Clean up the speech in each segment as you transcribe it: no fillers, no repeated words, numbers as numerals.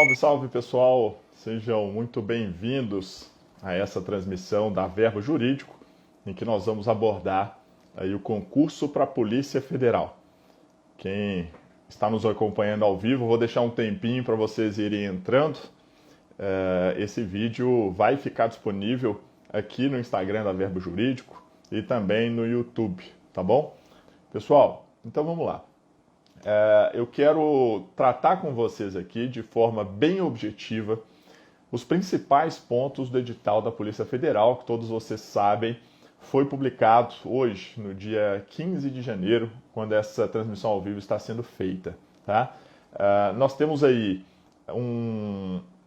Salve, salve pessoal, sejam muito bem-vindos a essa transmissão da Verbo Jurídico, em que nós vamos abordar aí o concurso para a Polícia Federal. Quem está nos acompanhando ao vivo, vou deixar um tempinho para vocês irem entrando. Esse vídeo vai ficar disponível aqui no Instagram da Verbo Jurídico e também no YouTube, tá bom? Pessoal, então vamos lá. Eu quero tratar com vocês aqui de forma bem objetiva os principais pontos do edital da Polícia Federal, que todos vocês sabem, foi publicado hoje, no dia 15 de janeiro, quando essa transmissão ao vivo está sendo feita. Tá? Nós temos aí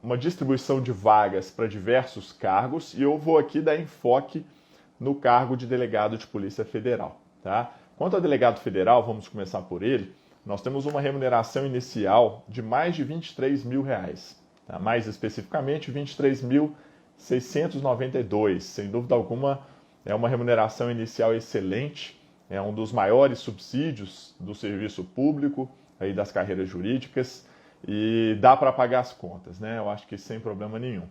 uma distribuição de vagas para diversos cargos e eu vou aqui dar enfoque no cargo de delegado de Polícia Federal. Tá? Quanto a delegado federal, vamos começar por ele. Nós temos uma remuneração inicial de mais de R$23 mil, tá? Mais especificamente R$23.692. Sem dúvida alguma, é uma remuneração inicial excelente, é um dos maiores subsídios do serviço público, aí das carreiras jurídicas, e dá para pagar as contas, né? Eu acho que sem problema nenhum.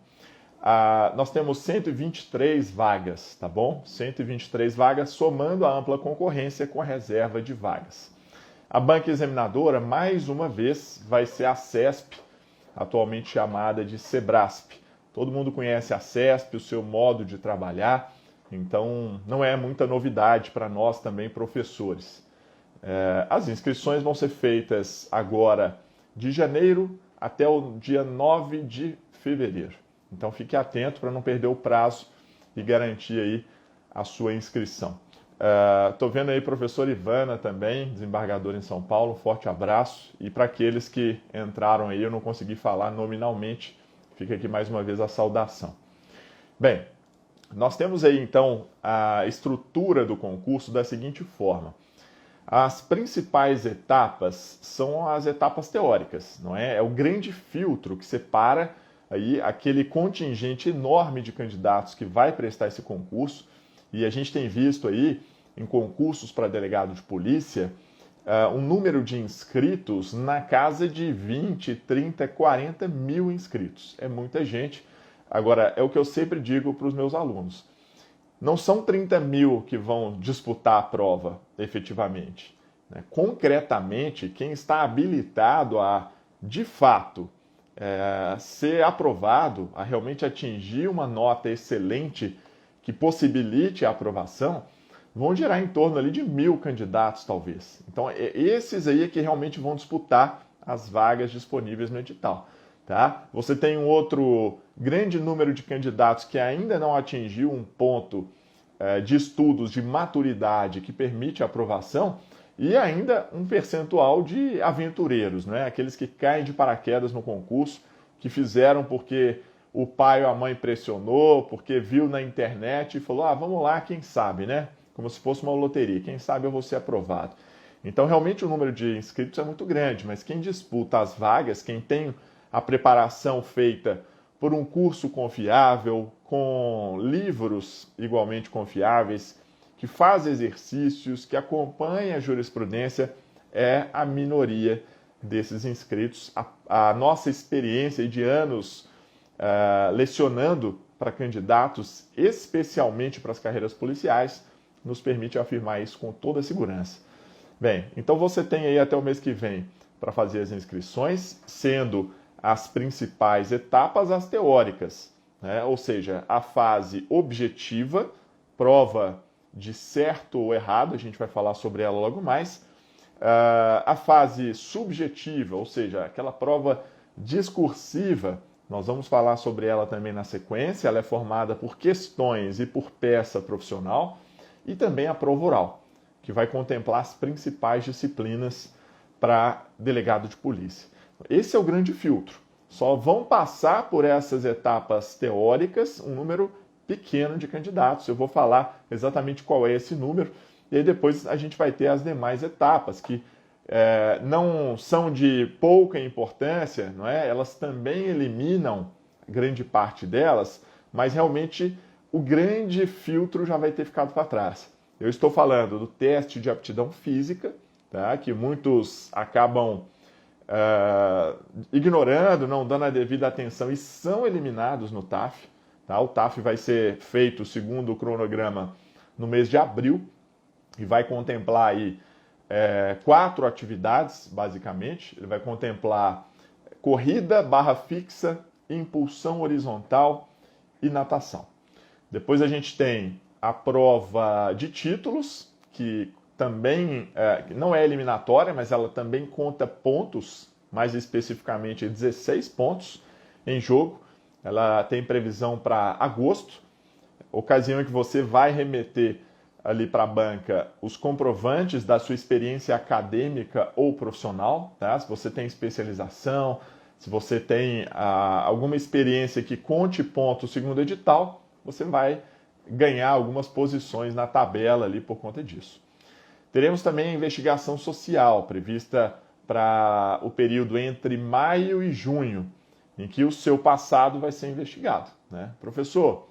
Nós temos 123 vagas, tá bom? 123 vagas, somando a ampla concorrência com a reserva de vagas. A banca examinadora, mais uma vez, vai ser a CESP, atualmente chamada de Sebrasp. Todo mundo conhece a CESP, o seu modo de trabalhar, então não é muita novidade para nós também, professores. As inscrições vão ser feitas agora de janeiro até o dia 9 de fevereiro. Então fique atento para não perder o prazo e garantir aí a sua inscrição. Estou vendo aí professor Ivana também, desembargadora em São Paulo, um forte abraço. E para aqueles que entraram aí, eu não consegui falar nominalmente, fica aqui mais uma vez a saudação. Bem, nós temos aí então a estrutura do concurso da seguinte forma. As principais etapas são as etapas teóricas, não é? É o grande filtro que separa aí aquele contingente enorme de candidatos que vai prestar esse concurso. E a gente tem visto aí, em concursos para delegado de polícia, um número de inscritos na casa de 20, 30, 40 mil inscritos. É muita gente. Agora, é o que eu sempre digo para os meus alunos. Não são 30 mil que vão disputar a prova, efetivamente. Concretamente, quem está habilitado a, de fato, ser aprovado, a realmente atingir uma nota excelente que possibilite a aprovação, vão girar em torno ali de 1.000 candidatos, talvez. Então, esses aí é que realmente vão disputar as vagas disponíveis no edital. Tá? Você tem um outro grande número de candidatos que ainda não atingiu um ponto de estudos de maturidade que permite a aprovação e ainda um percentual de aventureiros, né? Aqueles que caem de paraquedas no concurso, que fizeram porque o pai ou a mãe pressionou, porque viu na internet e falou, vamos lá, quem sabe, né? Como se fosse uma loteria, quem sabe eu vou ser aprovado. Então, realmente, o número de inscritos é muito grande, mas quem disputa as vagas, quem tem a preparação feita por um curso confiável, com livros igualmente confiáveis, que faz exercícios, que acompanha a jurisprudência, é a minoria desses inscritos. A nossa experiência de anos lecionando para candidatos, especialmente para as carreiras policiais, nos permite afirmar isso com toda a segurança. Bem, então você tem aí até o mês que vem para fazer as inscrições, sendo as principais etapas as teóricas, né? Ou seja, a fase objetiva, prova de certo ou errado, a gente vai falar sobre ela logo mais, a fase subjetiva, ou seja, aquela prova discursiva, nós vamos falar sobre ela também na sequência, ela é formada por questões e por peça profissional, e também a prova oral, que vai contemplar as principais disciplinas para delegado de polícia. Esse é o grande filtro. Só vão passar por essas etapas teóricas um número pequeno de candidatos. Eu vou falar exatamente qual é esse número, e aí depois a gente vai ter as demais etapas, que não são de pouca importância, não é? Elas também eliminam grande parte delas, mas realmente o grande filtro já vai ter ficado para trás. Eu estou falando do teste de aptidão física, tá? Que muitos acabam ignorando, não dando a devida atenção e são eliminados no TAF. Tá? O TAF vai ser feito, segundo o cronograma, no mês de abril e vai contemplar aí 4 atividades, basicamente. Ele vai contemplar corrida, barra fixa, impulsão horizontal e natação. Depois a gente tem a prova de títulos, que também não é eliminatória, mas ela também conta pontos, mais especificamente 16 pontos em jogo. Ela tem previsão para agosto, ocasião em que você vai remeter ali para a banca os comprovantes da sua experiência acadêmica ou profissional, tá? Se você tem especialização, se você tem alguma experiência que conte pontos segundo o edital, você vai ganhar algumas posições na tabela ali por conta disso. Teremos também a investigação social, prevista para o período entre maio e junho, em que o seu passado vai ser investigado, né? Professor,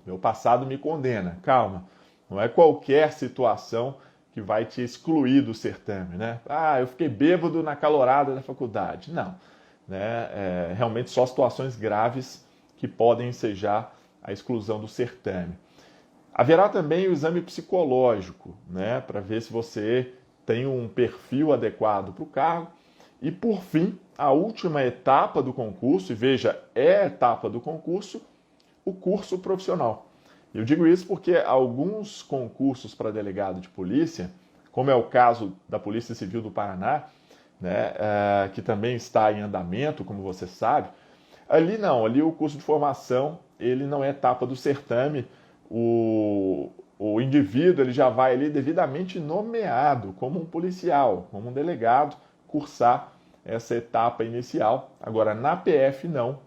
meu passado me condena. Calma, não é qualquer situação que vai te excluir do certame, né? Eu fiquei bêbado na calorada da faculdade. Não, né? Realmente só situações graves que podem ensejar a exclusão do certame. Haverá também o exame psicológico, né? Para ver se você tem um perfil adequado para o cargo. E, por fim, a última etapa do concurso, e veja, é a etapa do concurso, o curso profissional. Eu digo isso porque alguns concursos para delegado de polícia, como é o caso da Polícia Civil do Paraná, né, que também está em andamento, como você sabe, ali o curso de formação ele não é etapa do certame, o indivíduo ele já vai ali devidamente nomeado como um policial, como um delegado, cursar essa etapa inicial. Agora, na PF, não.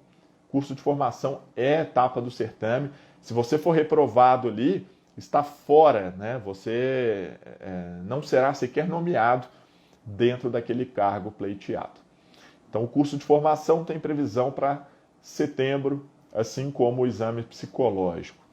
Curso de formação é etapa do certame. Se você for reprovado ali, está fora, né? Você não será sequer nomeado dentro daquele cargo pleiteado. Então, o curso de formação tem previsão para setembro, assim como o exame psicológico.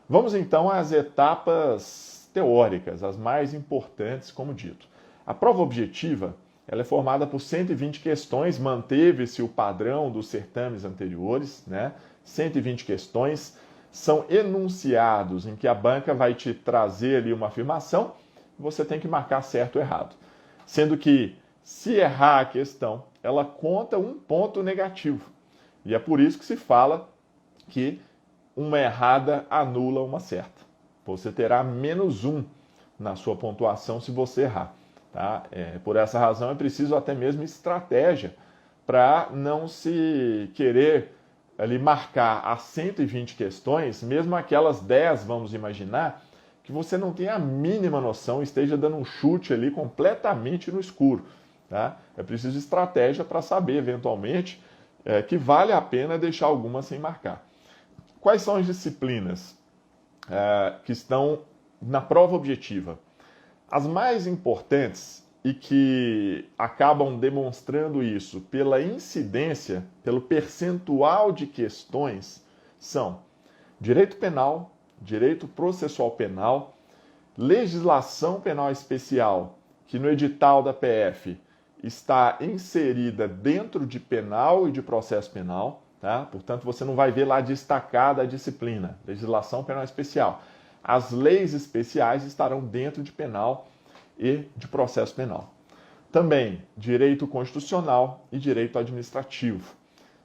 Vamos então às etapas teóricas, as mais importantes, como dito. A prova objetiva ela é formada por 120 questões, manteve-se o padrão dos certames anteriores, né? 120 questões, são enunciados em que a banca vai te trazer ali uma afirmação, você tem que marcar certo ou errado. Sendo que, se errar a questão, ela conta um ponto negativo. E é por isso que se fala que uma errada anula uma certa. Você terá -1 na sua pontuação se você errar. Tá? Por essa razão é preciso até mesmo estratégia para não se querer ali marcar as 120 questões, mesmo aquelas 10, vamos imaginar, que você não tem a mínima noção, esteja dando um chute ali completamente no escuro. Tá? É preciso estratégia para saber, eventualmente, que vale a pena deixar algumas sem marcar. Quais são as disciplinas que estão na prova objetiva? As mais importantes e que acabam demonstrando isso pela incidência, pelo percentual de questões, são direito penal, direito processual penal, legislação penal especial, que no edital da PF está inserida dentro de penal e de processo penal, tá? Portanto, você não vai ver lá destacada a disciplina, legislação penal especial. As leis especiais estarão dentro de penal e de processo penal. Também direito constitucional e direito administrativo.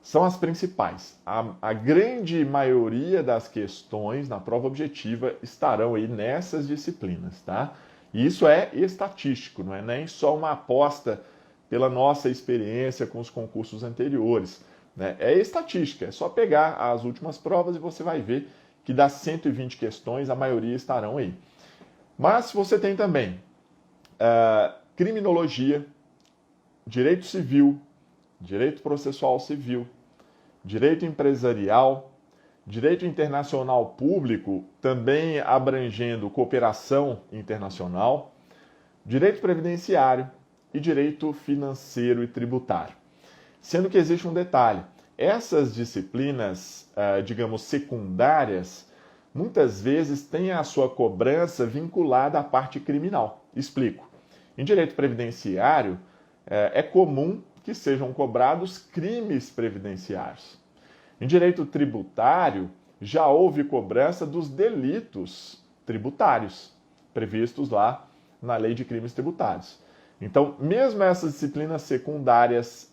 São as principais. A grande maioria das questões na prova objetiva estarão aí nessas disciplinas, tá? E isso é estatístico, não é nem só uma aposta pela nossa experiência com os concursos anteriores, né? É estatística, é só pegar as últimas provas e você vai ver que das 120 questões, a maioria estarão aí. Mas você tem também criminologia, direito civil, direito processual civil, direito empresarial, direito internacional público, também abrangendo cooperação internacional, direito previdenciário e direito financeiro e tributário. Sendo que existe um detalhe, essas disciplinas, digamos, secundárias, muitas vezes têm a sua cobrança vinculada à parte criminal. Explico. Em direito previdenciário, é comum que sejam cobrados crimes previdenciários. Em direito tributário, já houve cobrança dos delitos tributários, previstos lá na Lei de Crimes Tributários. Então, mesmo essas disciplinas secundárias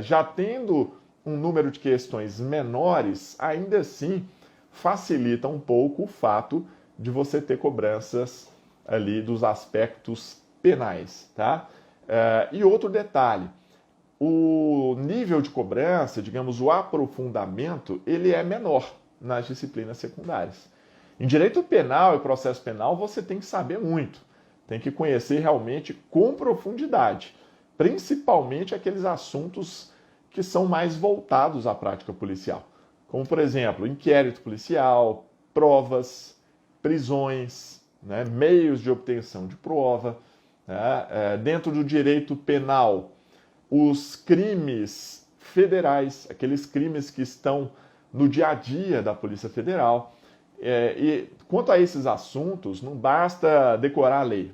já tendo um número de questões menores, ainda assim facilita um pouco o fato de você ter cobranças ali dos aspectos penais, tá? E outro detalhe, o nível de cobrança, digamos, o aprofundamento, ele é menor nas disciplinas secundárias. Em direito penal e processo penal, você tem que saber muito, tem que conhecer realmente com profundidade, principalmente aqueles assuntos que são mais voltados à prática policial, como, por exemplo, inquérito policial, provas, prisões, né, meios de obtenção de prova, né, dentro do direito penal, os crimes federais, aqueles crimes que estão no dia a dia da Polícia Federal. E quanto a esses assuntos, não basta decorar a lei,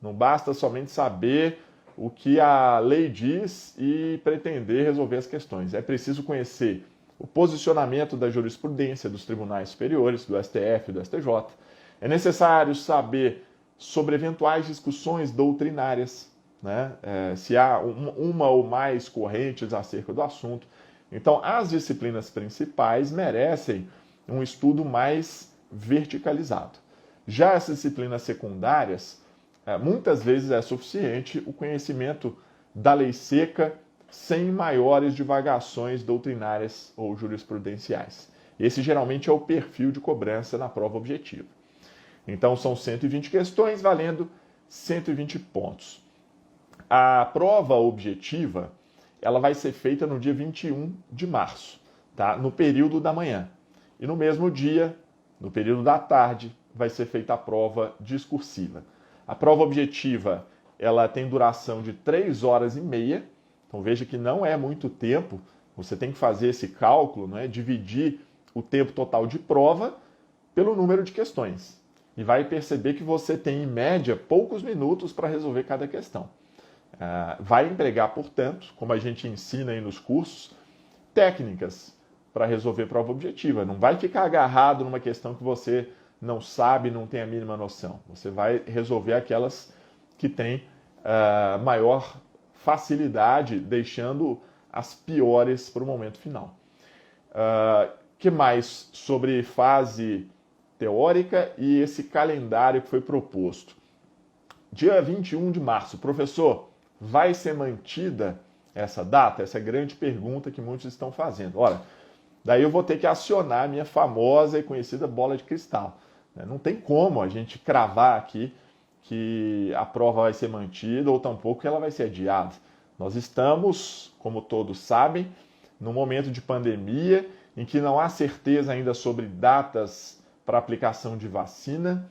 não basta somente saber o que a lei diz e pretender resolver as questões. É preciso conhecer o posicionamento da jurisprudência dos tribunais superiores, do STF e do STJ. É necessário saber sobre eventuais discussões doutrinárias, né? Se há uma ou mais correntes acerca do assunto. Então, as disciplinas principais merecem um estudo mais verticalizado. Já as disciplinas secundárias, muitas vezes é suficiente o conhecimento da lei seca sem maiores divagações doutrinárias ou jurisprudenciais. Esse geralmente é o perfil de cobrança na prova objetiva. Então são 120 questões valendo 120 pontos. A prova objetiva, ela vai ser feita no dia 21 de março, tá? No período da manhã. E no mesmo dia, no período da tarde, vai ser feita a prova discursiva. A prova objetiva, ela tem duração de 3 horas e meia, então veja que não é muito tempo, você tem que fazer esse cálculo, né? Dividir o tempo total de prova pelo número de questões. E vai perceber que você tem, em média, poucos minutos para resolver cada questão. Vai empregar, portanto, como a gente ensina aí nos cursos, técnicas para resolver prova objetiva. Não vai ficar agarrado numa questão que você não sabe, não tem a mínima noção. Você vai resolver aquelas que têm maior facilidade, deixando as piores para o momento final. Que mais sobre fase teórica e esse calendário que foi proposto? Dia 21 de março, professor, vai ser mantida essa data? Essa é a grande pergunta que muitos estão fazendo. Ora, daí eu vou ter que acionar a minha famosa e conhecida bola de cristal. Não tem como a gente cravar aqui que a prova vai ser mantida ou tampouco que ela vai ser adiada. Nós estamos, como todos sabem, num momento de pandemia em que não há certeza ainda sobre datas para aplicação de vacina,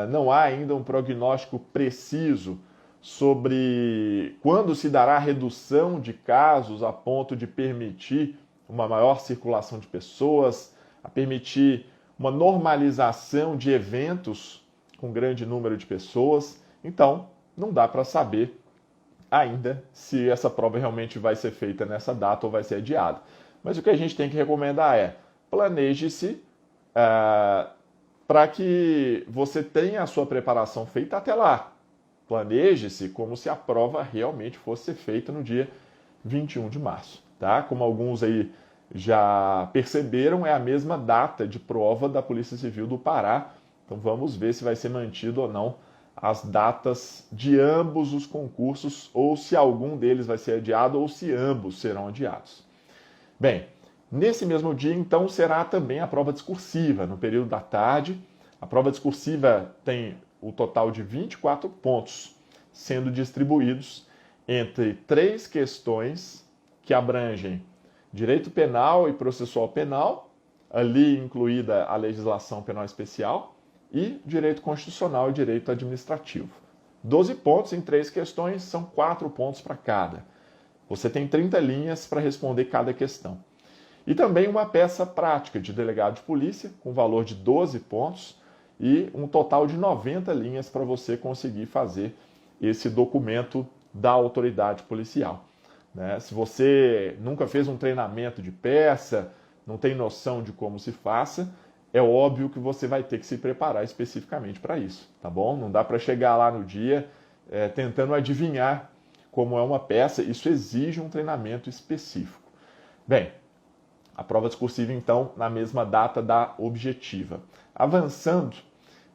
não há ainda um prognóstico preciso sobre quando se dará a redução de casos a ponto de permitir uma maior circulação de pessoas, a permitir uma normalização de eventos com grande número de pessoas. Então, não dá para saber ainda se essa prova realmente vai ser feita nessa data ou vai ser adiada. Mas o que a gente tem que recomendar é planeje-se para que você tenha a sua preparação feita até lá. Planeje-se como se a prova realmente fosse ser feita no dia 21 de março. Tá? Como alguns aí já perceberam, é a mesma data de prova da Polícia Civil do Pará. Então vamos ver se vai ser mantido ou não as datas de ambos os concursos, ou se algum deles vai ser adiado, ou se ambos serão adiados. Bem, nesse mesmo dia, então, será também a prova discursiva, no período da tarde. A prova discursiva tem o total de 24 pontos, sendo distribuídos entre 3 questões que abrangem direito penal e processual penal, ali incluída a legislação penal especial, e direito constitucional e direito administrativo. 12 pontos em 3 questões, são 4 pontos para cada. Você tem 30 linhas para responder cada questão. E também uma peça prática de delegado de polícia, com valor de 12 pontos, e um total de 90 linhas para você conseguir fazer esse documento da autoridade policial. né? Se você nunca fez um treinamento de peça, não tem noção de como se faça, é óbvio que você vai ter que se preparar especificamente para isso, tá bom? Não dá para chegar lá no dia tentando adivinhar como é uma peça, isso exige um treinamento específico. Bem, a prova discursiva, então, na mesma data da objetiva. Avançando,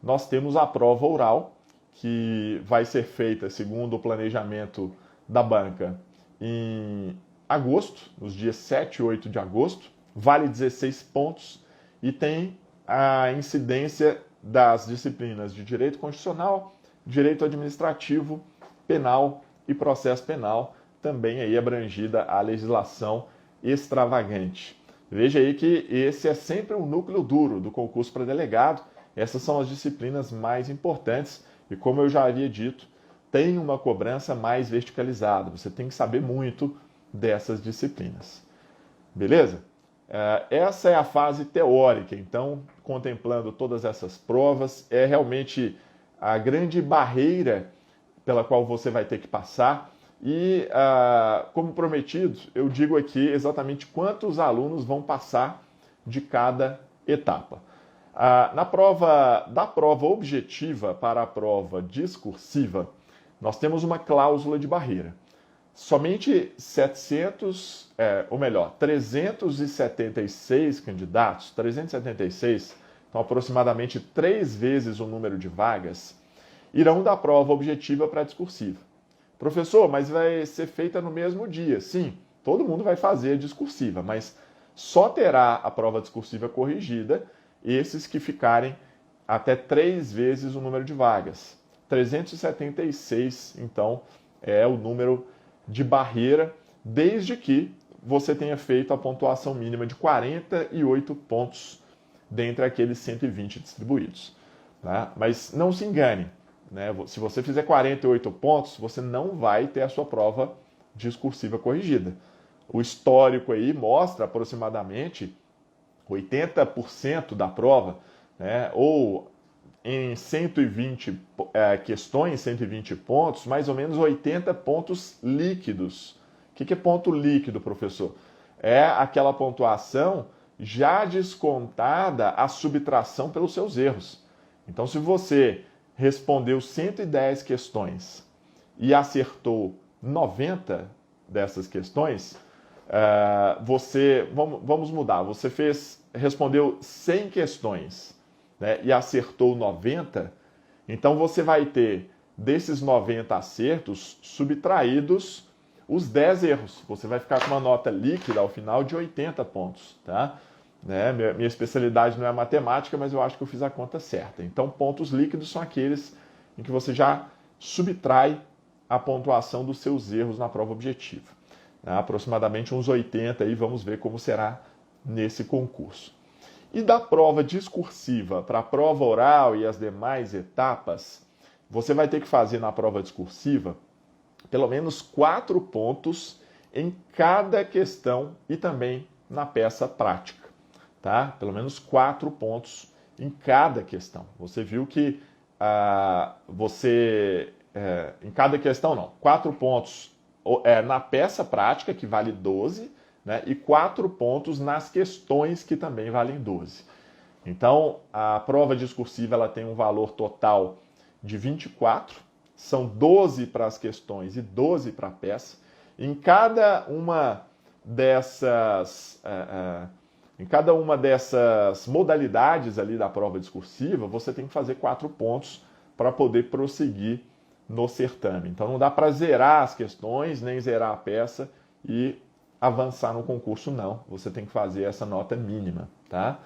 nós temos a prova oral, que vai ser feita, segundo o planejamento da banca, em agosto, nos dias 7 e 8 de agosto, vale 16 pontos e tem a incidência das disciplinas de Direito Constitucional, Direito Administrativo, Penal e Processo Penal, também aí abrangida a legislação extravagante. Veja aí que esse é sempre o núcleo duro do concurso para delegado, essas são as disciplinas mais importantes e, como eu já havia dito, tem uma cobrança mais verticalizada, você tem que saber muito dessas disciplinas. Beleza? Essa é a fase teórica, então, contemplando todas essas provas, é realmente a grande barreira pela qual você vai ter que passar e, como prometido, eu digo aqui exatamente quantos alunos vão passar de cada etapa. Da prova objetiva para a prova discursiva, nós temos uma cláusula de barreira. Somente 376 candidatos, 376, então aproximadamente 3 vezes o número de vagas, irão da prova objetiva para a discursiva. Professor, mas vai ser feita no mesmo dia? Sim, todo mundo vai fazer a discursiva, mas só terá a prova discursiva corrigida esses que ficarem até 3 vezes o número de vagas. 376, então, é o número de barreira, desde que você tenha feito a pontuação mínima de 48 pontos dentre aqueles 120 distribuídos. Né? Mas não se engane, né? Se você fizer 48 pontos, você não vai ter a sua prova discursiva corrigida. O histórico aí mostra aproximadamente 80% da prova, né? Ou em 120 questões, 120 pontos, mais ou menos 80 pontos líquidos. O que é ponto líquido, professor? É aquela pontuação já descontada a subtração pelos seus erros. Então, se você respondeu 110 questões e acertou 90 dessas questões, vamos mudar, você respondeu 100 questões, né, e acertou 90, então você vai ter desses 90 acertos subtraídos os 10 erros. Você vai ficar com uma nota líquida ao final de 80 pontos, tá? Né? Minha especialidade não é a matemática, mas eu acho que eu fiz a conta certa. Então, pontos líquidos são aqueles em que você já subtrai a pontuação dos seus erros na prova objetiva. Aproximadamente uns 80, e vamos ver como será nesse concurso. E da prova discursiva para a prova oral e as demais etapas, você vai ter que fazer na prova discursiva pelo menos 4 pontos em cada questão e também na peça prática, tá? Pelo menos 4 pontos em cada questão. Você viu que em cada questão não, 4 pontos na peça prática, que vale 12, né, e 4 pontos nas questões, que também valem 12. Então, a prova discursiva ela tem um valor total de 24, são 12 para as questões e 12 para a peça. Em cada uma dessas modalidades ali da prova discursiva, você tem que fazer 4 pontos para poder prosseguir no certame. Então não dá para zerar as questões, nem zerar a peça e avançar no concurso, não. Você tem que fazer essa nota mínima, tá?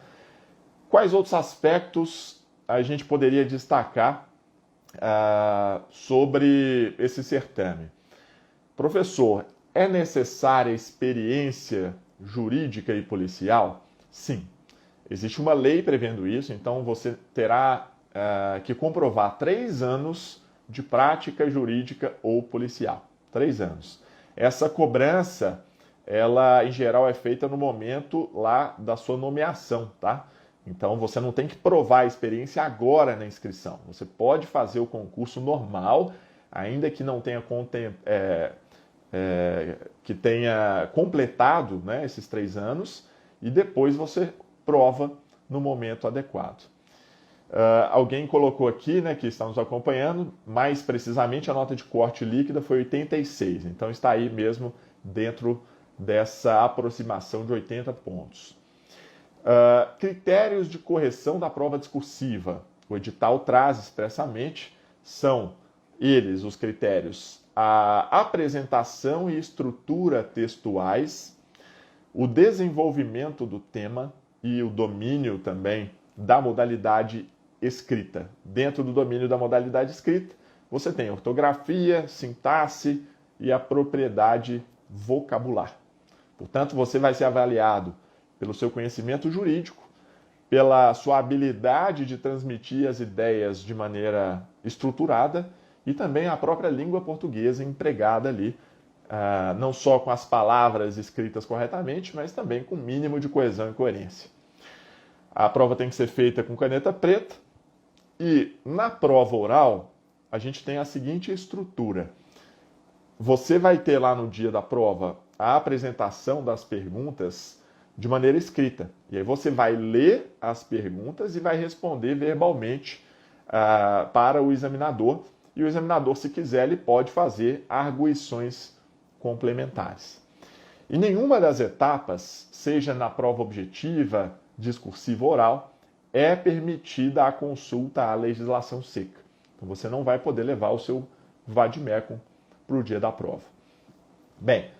Quais outros aspectos a gente poderia destacar sobre esse certame? Professor, é necessária experiência jurídica e policial? Sim. Existe uma lei prevendo isso, então você terá que comprovar 3 anos de prática jurídica ou policial. 3 anos. Essa cobrança, ela em geral é feita no momento lá da sua nomeação, tá? Então você não tem que provar a experiência agora na inscrição. Você pode fazer o concurso normal, ainda que não tenha que tenha completado, né, esses 3 anos, e depois você prova no momento adequado. Alguém colocou aqui, né, que está nos acompanhando, mais precisamente a nota de corte líquida foi 86, então está aí mesmo dentro dessa aproximação de 80 pontos. Critérios de correção da prova discursiva. O edital traz expressamente, são eles os critérios: a apresentação e estrutura textuais, o desenvolvimento do tema e o domínio também da modalidade escrita. Dentro do domínio da modalidade escrita, você tem ortografia, sintaxe e a propriedade vocabular. Portanto, você vai ser avaliado pelo seu conhecimento jurídico, pela sua habilidade de transmitir as ideias de maneira estruturada e também a própria língua portuguesa empregada ali, não só com as palavras escritas corretamente, mas também com o mínimo de coesão e coerência. A prova tem que ser feita com caneta preta e na prova oral a gente tem a seguinte estrutura. Você vai ter lá no dia da prova a apresentação das perguntas de maneira escrita. E aí você vai ler as perguntas e vai responder verbalmente para o examinador. E o examinador, se quiser, ele pode fazer arguições complementares. Em nenhuma das etapas, seja na prova objetiva, discursiva ou oral, é permitida a consulta à legislação seca. Então você não vai poder levar o seu vade-mecum para o dia da prova. Bem,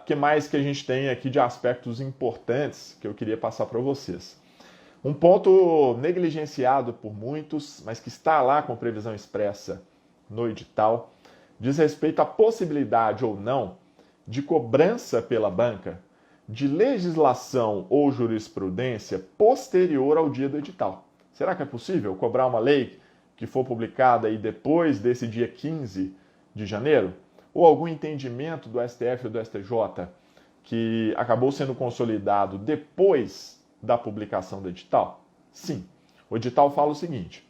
que mais que a gente tem aqui de aspectos importantes que eu queria passar para vocês? Um ponto negligenciado por muitos, mas que está lá com previsão expressa no edital, diz respeito à possibilidade ou não de cobrança pela banca de legislação ou jurisprudência posterior ao dia do edital. Será que é possível cobrar uma lei que for publicada aí depois desse dia 15 de janeiro? Ou algum entendimento do STF ou do STJ que acabou sendo consolidado depois da publicação do edital? Sim. O edital fala o seguinte,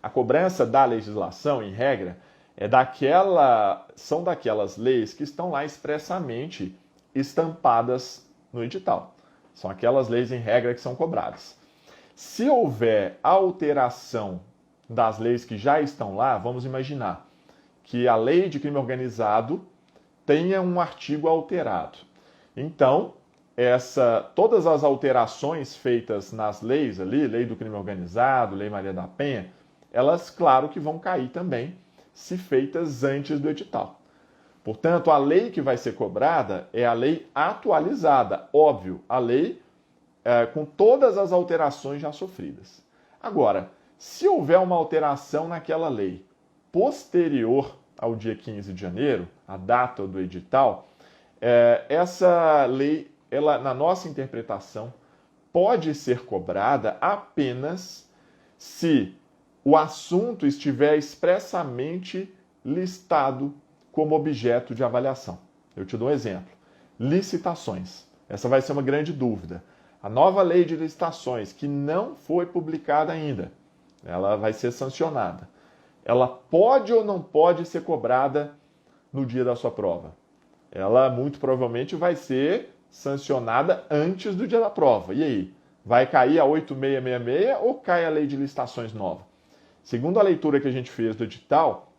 a cobrança da legislação, em regra, são daquelas leis que estão lá expressamente estampadas no edital. São aquelas leis, em regra, que são cobradas. Se houver alteração das leis que já estão lá, vamos imaginar que a lei de crime organizado tenha um artigo alterado. Então, todas as alterações feitas nas leis ali, lei do crime organizado, lei Maria da Penha, elas, claro que vão cair também, se feitas antes do edital. Portanto, a lei que vai ser cobrada é a lei atualizada, óbvio, a lei com todas as alterações já sofridas. Agora, se houver uma alteração naquela lei posterior ao dia 15 de janeiro, a data do edital, essa lei, ela, na nossa interpretação, pode ser cobrada apenas se o assunto estiver expressamente listado como objeto de avaliação. Eu te dou um exemplo. Licitações. Essa vai ser uma grande dúvida. A nova lei de licitações, que não foi publicada ainda, ela vai ser sancionada. Ela pode ou não pode ser cobrada no dia da sua prova? Ela muito provavelmente vai ser sancionada antes do dia da prova. E aí? Vai cair a 8666 ou cai a lei de licitações nova? Segundo a leitura que a gente fez do edital,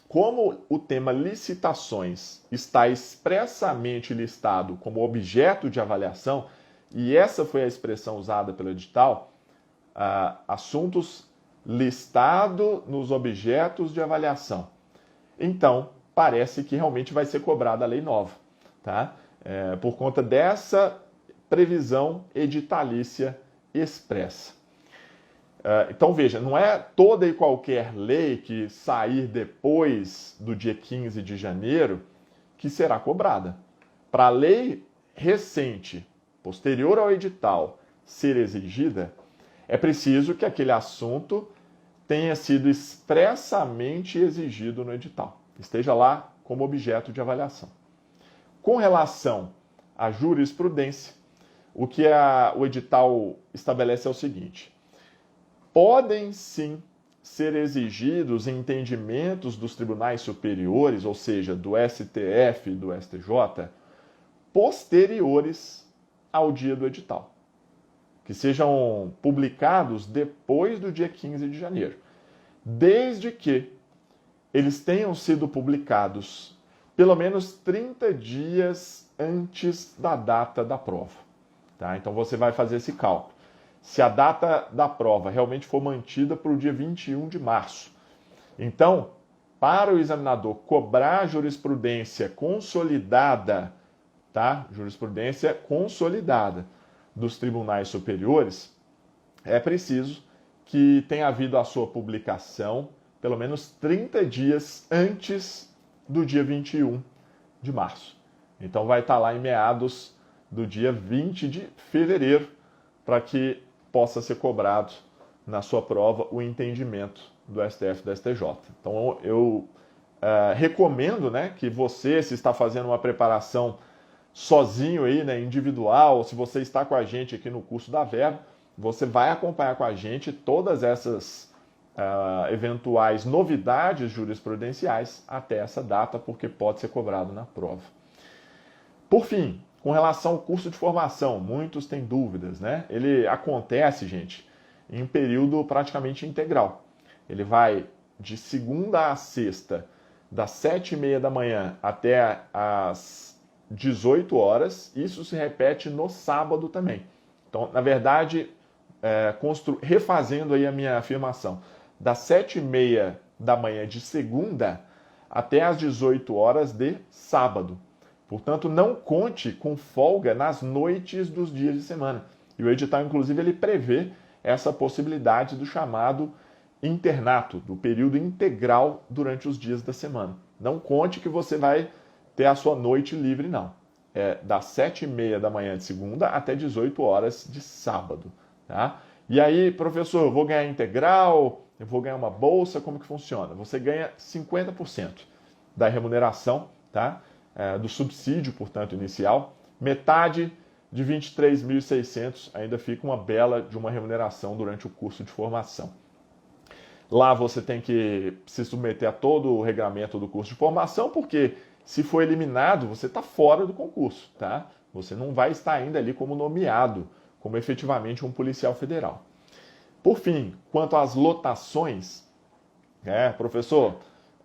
como o tema licitações está expressamente listado como objeto de avaliação, e essa foi a expressão usada pelo edital, assuntos listados nos objetos de avaliação. Então, parece que realmente vai ser cobrada a lei nova, tá? Por conta dessa previsão editalícia expressa. Então, veja, não é toda e qualquer lei que sair depois do dia 15 de janeiro que será cobrada. Para a lei recente, posterior ao edital, ser exigida, é preciso que aquele assunto tenha sido expressamente exigido no edital, esteja lá como objeto de avaliação. Com relação à jurisprudência, o que o edital estabelece é o seguinte: podem sim ser exigidos entendimentos dos tribunais superiores, ou seja, do STF e do STJ, posteriores ao dia do edital, que sejam publicados depois do dia 15 de janeiro, desde que eles tenham sido publicados pelo menos 30 dias antes da data da prova. Tá? Então você vai fazer esse cálculo. Se a data da prova realmente for mantida para o dia 21 de março, então, para o examinador cobrar jurisprudência consolidada, tá? Jurisprudência consolidada dos tribunais superiores, é preciso que tenha havido a sua publicação pelo menos 30 dias antes do dia 21 de março. Então vai estar lá em meados do dia 20 de fevereiro, para que possa ser cobrado na sua prova o entendimento do STF e do STJ. Então eu recomendo, né, que você, se está fazendo uma preparação sozinho aí, né, individual, ou se você está com a gente aqui no curso da Verba, você vai acompanhar com a gente todas essas eventuais novidades jurisprudenciais até essa data, porque pode ser cobrado na prova. Por fim, com relação ao curso de formação, muitos têm dúvidas, né? Ele acontece, gente, em um período praticamente integral. Ele vai de segunda a sexta, das 7h30 da manhã até as 18 horas. Isso se repete no sábado também. Então, na verdade, refazendo aí a minha afirmação, das 7h30 da manhã de segunda até as 18 horas de sábado. Portanto, não conte com folga nas noites dos dias de semana. E o edital, inclusive, ele prevê essa possibilidade do chamado internato, do período integral durante os dias da semana. Não conte que você vai ter a sua noite livre, não. É das 7h30 da manhã de segunda até 18 horas de sábado. Tá? E aí, professor, eu vou ganhar integral, eu vou ganhar uma bolsa, como que funciona? Você ganha 50% da remuneração, tá? Do subsídio, portanto, inicial. Metade de 23.600 ainda fica uma bela de uma remuneração durante o curso de formação. Lá você tem que se submeter a todo o regramento do curso de formação, porque se for eliminado, você está fora do concurso, tá? Você não vai estar ainda ali como nomeado, como efetivamente um policial federal. Por fim, quanto às lotações, professor,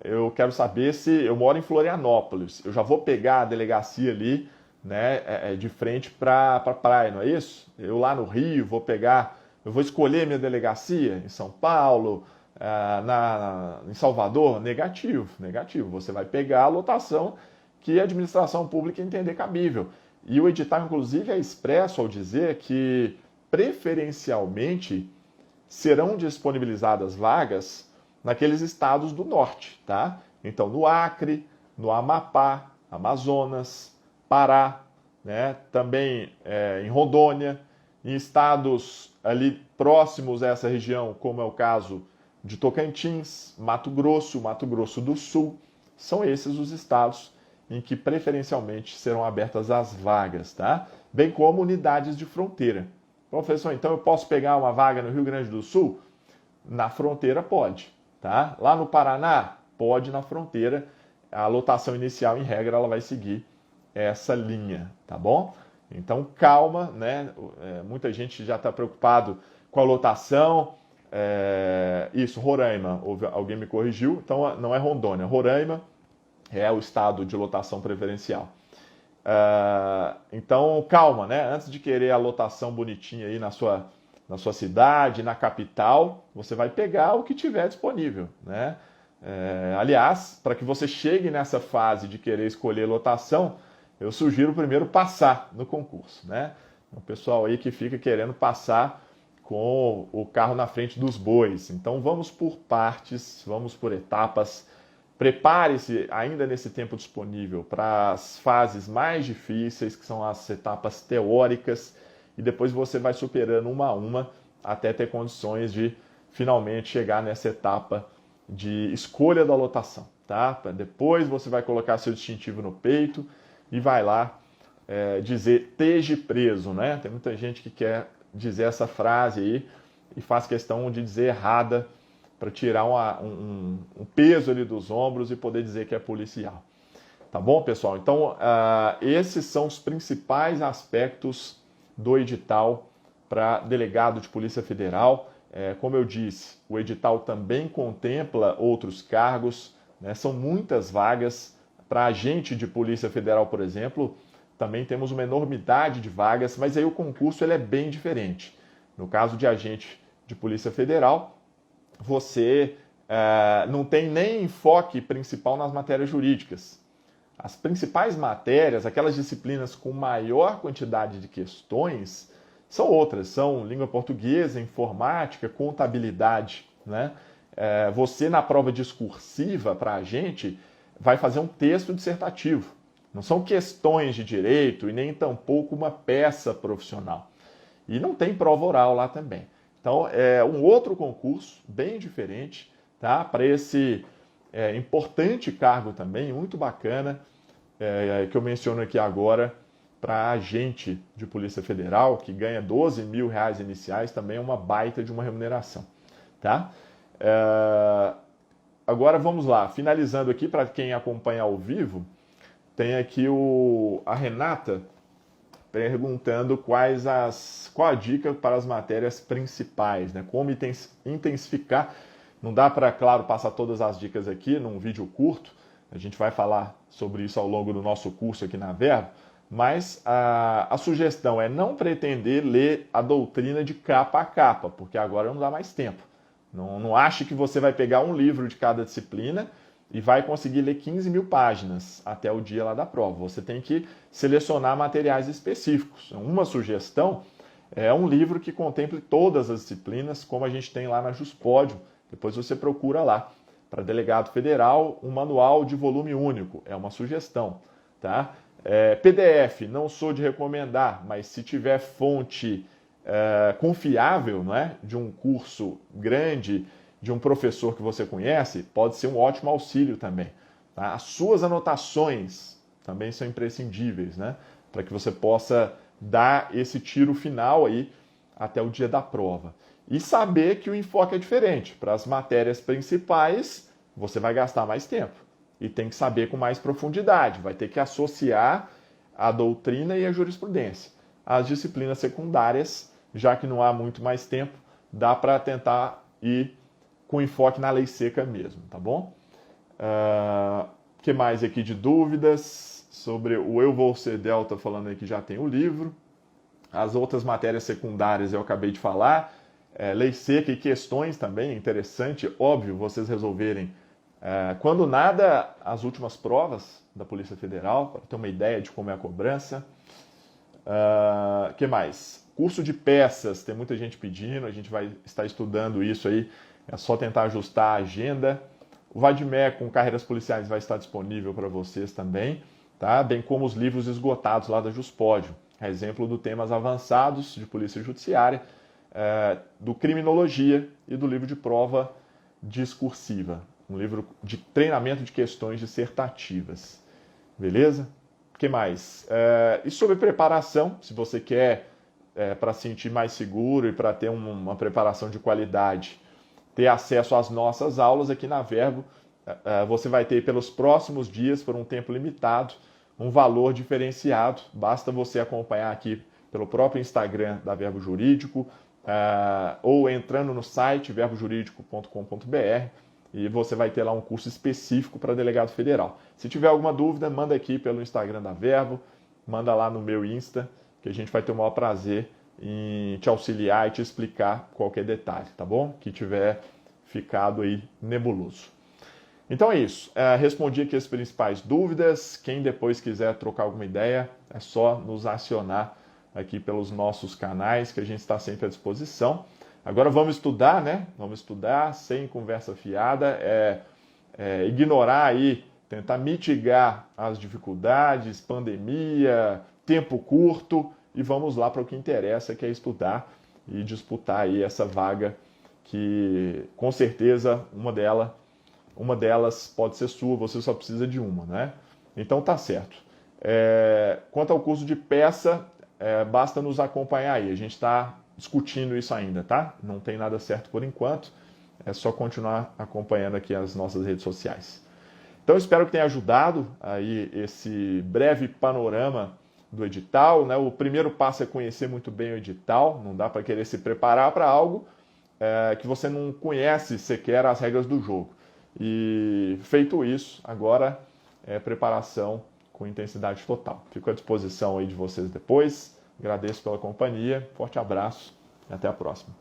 eu quero saber se eu moro em Florianópolis, eu já vou pegar a delegacia ali, né, de frente para a praia, não é isso? Eu lá no Rio eu vou escolher minha delegacia em São Paulo, em Salvador? Negativo. Você vai pegar a lotação que a administração pública entender cabível. E o edital, inclusive, é expresso ao dizer que, preferencialmente, serão disponibilizadas vagas naqueles estados do norte, tá? Então, no Acre, no Amapá, Amazonas, Pará, né? Também em Rondônia, em estados ali próximos a essa região, como é o caso de Tocantins, Mato Grosso do Sul. São esses os estados em que preferencialmente serão abertas as vagas, tá? Bem como unidades de fronteira. Professor, então eu posso pegar uma vaga no Rio Grande do Sul? Na fronteira pode, tá? Lá no Paraná, pode na fronteira. A lotação inicial, em regra, ela vai seguir essa linha, tá bom? Então calma, né? Muita gente já está preocupado com a lotação. Isso, Roraima, alguém me corrigiu, então não é Rondônia, Roraima é o estado de lotação preferencial. Então calma, né? Antes de querer a lotação bonitinha aí na sua cidade, na capital, você vai pegar o que tiver disponível, né? Aliás, para que você chegue nessa fase de querer escolher lotação, eu sugiro primeiro passar no concurso, né? O pessoal aí que fica querendo passar com o carro na frente dos bois. Então vamos por partes, vamos por etapas. Prepare-se ainda nesse tempo disponível para as fases mais difíceis, que são as etapas teóricas, e depois você vai superando uma a uma até ter condições de finalmente chegar nessa etapa de escolha da lotação, tá? Depois você vai colocar seu distintivo no peito e vai lá dizer "esteja preso", né? Tem muita gente que quer dizer essa frase aí e faz questão de dizer errada, para tirar um peso ali dos ombros e poder dizer que é policial. Tá bom, pessoal? Então, esses são os principais aspectos do edital para delegado de Polícia Federal. Como eu disse, o edital também contempla outros cargos, né? São muitas vagas. Para agente de Polícia Federal, por exemplo, também temos uma enormidade de vagas, mas aí o concurso ele é bem diferente. No caso de agente de Polícia Federal, você não tem nem enfoque principal nas matérias jurídicas. As principais matérias, aquelas disciplinas com maior quantidade de questões, são outras, são língua portuguesa, informática, contabilidade, né? Você, na prova discursiva para agente, vai fazer um texto dissertativo. Não são questões de direito e nem tampouco uma peça profissional. E não tem prova oral lá também. Então, é um outro concurso, bem diferente, tá? Para esse importante cargo também, muito bacana, que eu menciono aqui agora, para agente de Polícia Federal, que ganha R$12 mil iniciais, também é uma baita de uma remuneração, tá? Agora vamos lá, finalizando aqui, para quem acompanha ao vivo, tem aqui a Renata perguntando qual a dica para as matérias principais, né? Como intensificar. Não dá para, claro, passar todas as dicas aqui num vídeo curto, a gente vai falar sobre isso ao longo do nosso curso aqui na Verbo, mas a sugestão é não pretender ler a doutrina de capa a capa, porque agora não dá mais tempo. Não ache que você vai pegar um livro de cada disciplina e vai conseguir ler 15 mil páginas até o dia lá da prova. Você tem que selecionar materiais específicos. Uma sugestão é um livro que contemple todas as disciplinas, como a gente tem lá na Juspódio. Depois você procura lá. Para delegado federal, um manual de volume único. É uma sugestão, tá? PDF, não sou de recomendar, mas se tiver fonte confiável, não é? De um curso grande, de um professor que você conhece, pode ser um ótimo auxílio também. Tá? As suas anotações também são imprescindíveis, né? Para que você possa dar esse tiro final aí até o dia da prova. E saber que o enfoque é diferente. Para as matérias principais, você vai gastar mais tempo. E tem que saber com mais profundidade. Vai ter que associar a doutrina e a jurisprudência. As disciplinas secundárias, já que não há muito mais tempo, dá para tentar ir com enfoque na lei seca mesmo, tá bom? Que mais aqui de dúvidas? Sobre o Eu Vou Ser Delta, falando aí que já tem o livro. As outras matérias secundárias eu acabei de falar. Lei seca e questões também, interessante, óbvio, vocês resolverem. Quando nada, as últimas provas da Polícia Federal, para ter uma ideia de como é a cobrança. Que mais? Curso de peças, tem muita gente pedindo, a gente vai estar estudando isso aí. É só tentar ajustar a agenda. O Vadmec com carreiras policiais vai estar disponível para vocês também, tá? Bem como os livros esgotados lá da Juspódio. Exemplo do temas avançados de Polícia Judiciária, do Criminologia e do livro de prova discursiva. Um livro de treinamento de questões dissertativas. Beleza? O que mais? E sobre preparação, se você quer, para se sentir mais seguro e para ter uma preparação de qualidade, ter acesso às nossas aulas aqui na Verbo, você vai ter pelos próximos dias, por um tempo limitado, um valor diferenciado. Basta você acompanhar aqui pelo próprio Instagram da Verbo Jurídico, ou entrando no site verbojuridico.com.br, e você vai ter lá um curso específico para delegado federal. Se tiver alguma dúvida, manda aqui pelo Instagram da Verbo, manda lá no meu Insta, que a gente vai ter o maior prazer em te auxiliar e te explicar qualquer detalhe, tá bom? Que tiver ficado aí nebuloso. Então é isso. Respondi aqui as principais dúvidas. Quem depois quiser trocar alguma ideia, é só nos acionar aqui pelos nossos canais, que a gente está sempre à disposição. Agora vamos estudar, né? Vamos estudar sem conversa fiada, ignorar aí, tentar mitigar as dificuldades, pandemia, tempo curto, e vamos lá para o que interessa, que é estudar e disputar aí essa vaga que, com certeza, uma delas pode ser sua, você só precisa de uma, né? Então tá certo. Quanto ao curso de peça, basta nos acompanhar aí, a gente está discutindo isso ainda, tá? Não tem nada certo por enquanto. é só continuar acompanhando aqui as nossas redes sociais. Então, espero que tenha ajudado aí esse breve panorama do edital, né? O primeiro passo é conhecer muito bem o edital, não dá para querer se preparar para algo que você não conhece sequer as regras do jogo. E feito isso, agora é preparação com intensidade total. Fico à disposição aí de vocês depois. Agradeço pela companhia, forte abraço e até a próxima.